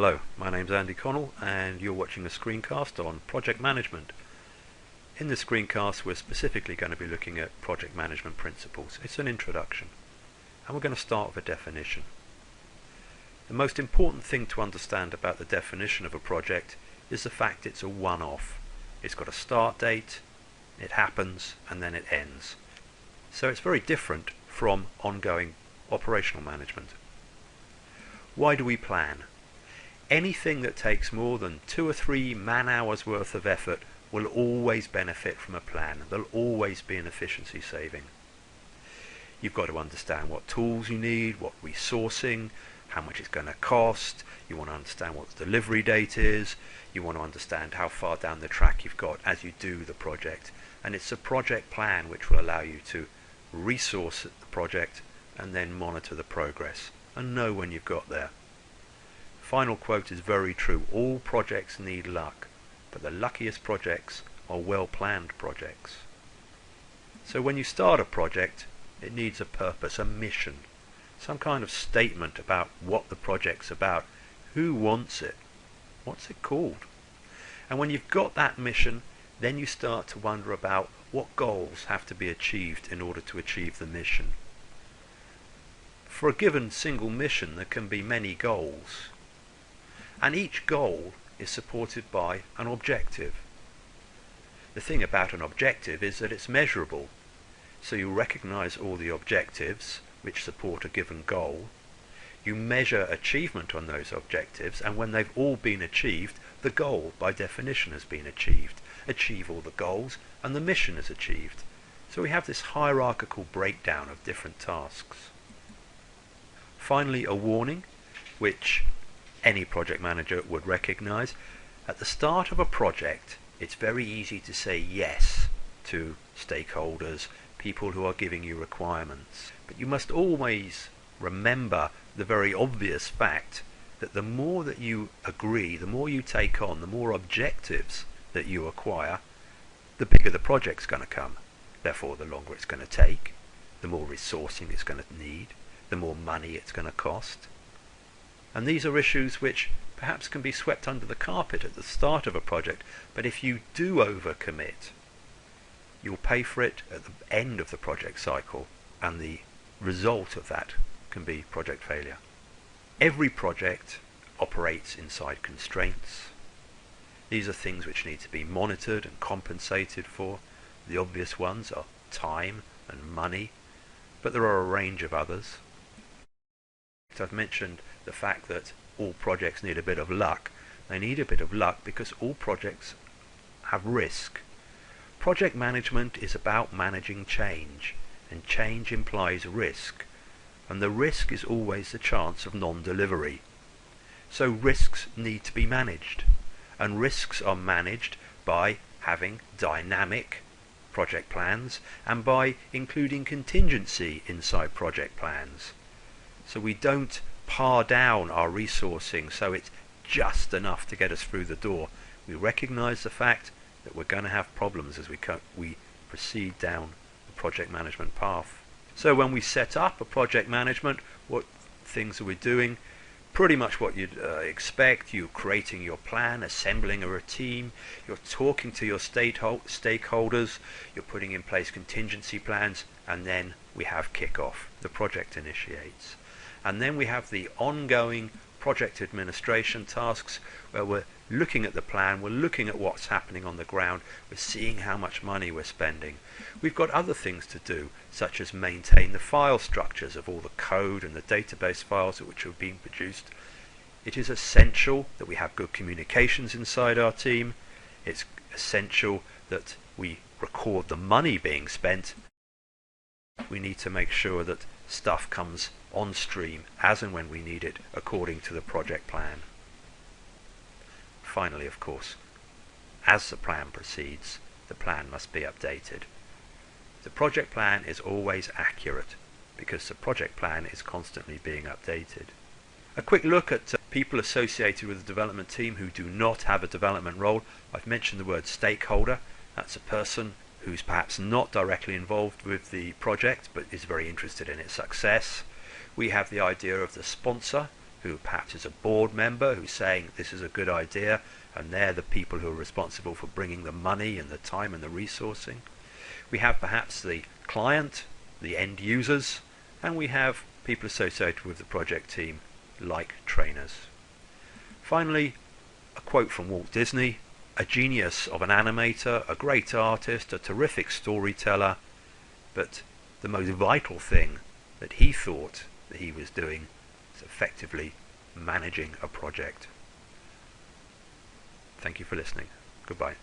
Hello, my name's Andy Connell and you're watching a screencast on project management. In this screencast we're specifically going to be looking at project management principles. It's an introduction and we're going to start with a definition. The most important thing to understand about the definition of a project is the fact it's a one-off. It's got a start date, it happens, and then it ends. So it's very different from ongoing operational management. Why do we plan? Anything that takes more than 2 or 3 man-hours worth of effort will always benefit from a plan. There'll always be an efficiency saving. You've got to understand what tools you need, what resourcing, how much it's going to cost. You want to understand what the delivery date is. You want to understand how far down the track you've got as you do the project. And it's a project plan which will allow you to resource the project and then monitor the progress and know when you've got there. Final quote is very true. All projects need luck, but the luckiest projects are well-planned projects. So when you start a project, it needs a purpose, a mission, some kind of statement about what the project's about, who wants it, what's it called. And when you've got that mission, then you start to wonder about what goals have to be achieved in order to achieve the mission. For a given single mission, there can be many goals. And each goal is supported by an objective. The thing about an objective is that it's measurable. So you recognize all the objectives which support a given goal. You measure achievement on those objectives, and when they've all been achieved, the goal by definition has been achieved. Achieve all the goals and the mission is achieved. So we have this hierarchical breakdown of different tasks. Finally, a warning, which any project manager would recognize. At the start of a project, it's very easy to say yes to stakeholders, people who are giving you requirements. But you must always remember the very obvious fact that the more that you agree, the more you take on, the more objectives that you acquire, the bigger the project's going to come. Therefore, the longer it's going to take, the more resourcing it's going to need, the more money it's going to cost. And these are issues which perhaps can be swept under the carpet at the start of a project, but if you do overcommit, you'll pay for it at the end of the project cycle, and the result of that can be project failure. Every project operates inside constraints. These are things which need to be monitored and compensated for. The obvious ones are time and money, but there are a range of others. I've mentioned the fact that all projects need a bit of luck. They need a bit of luck because all projects have risk. Project management is about managing change, and change implies risk, and the risk is always the chance of non-delivery. So risks need to be managed, and risks are managed by having dynamic project plans and by including contingency inside project plans. So we don't par down our resourcing so it's just enough to get us through the door. We recognize the fact that we're going to have problems as we proceed down the project management path. So when we set up a project management, what things are we doing? Pretty much what you'd expect. You're creating your plan, assembling a team, you're talking to your stakeholders, you're putting in place contingency plans, and then we have kickoff. The project initiates. And then we have the ongoing project administration tasks where we're looking at the plan, we're looking at what's happening on the ground, we're seeing how much money we're spending. We've got other things to do, such as maintain the file structures of all the code and the database files which are being produced. It is essential that we have good communications inside our team. It's essential that we record the money being spent. We need to make sure that stuff comes on stream as and when we need it according to the project plan. Finally, of course, as the plan proceeds, the plan must be updated. The project plan is always accurate because the project plan is constantly being updated. A quick look at people associated with the development team who do not have a development role. I've mentioned the word stakeholder. That's a person who's perhaps not directly involved with the project but is very interested in its success. We have the idea of the sponsor. who perhaps is a board member who's saying this is a good idea, and they're the people who are responsible for bringing the money and the time and the resourcing. We have perhaps the client, the end users, and we have people associated with the project team like trainers. Finally, a quote from Walt Disney: a genius of an animator, a great artist, a terrific storyteller, but the most vital thing that he thought that he was doing is effectively managing a project. Thank you for listening. Goodbye.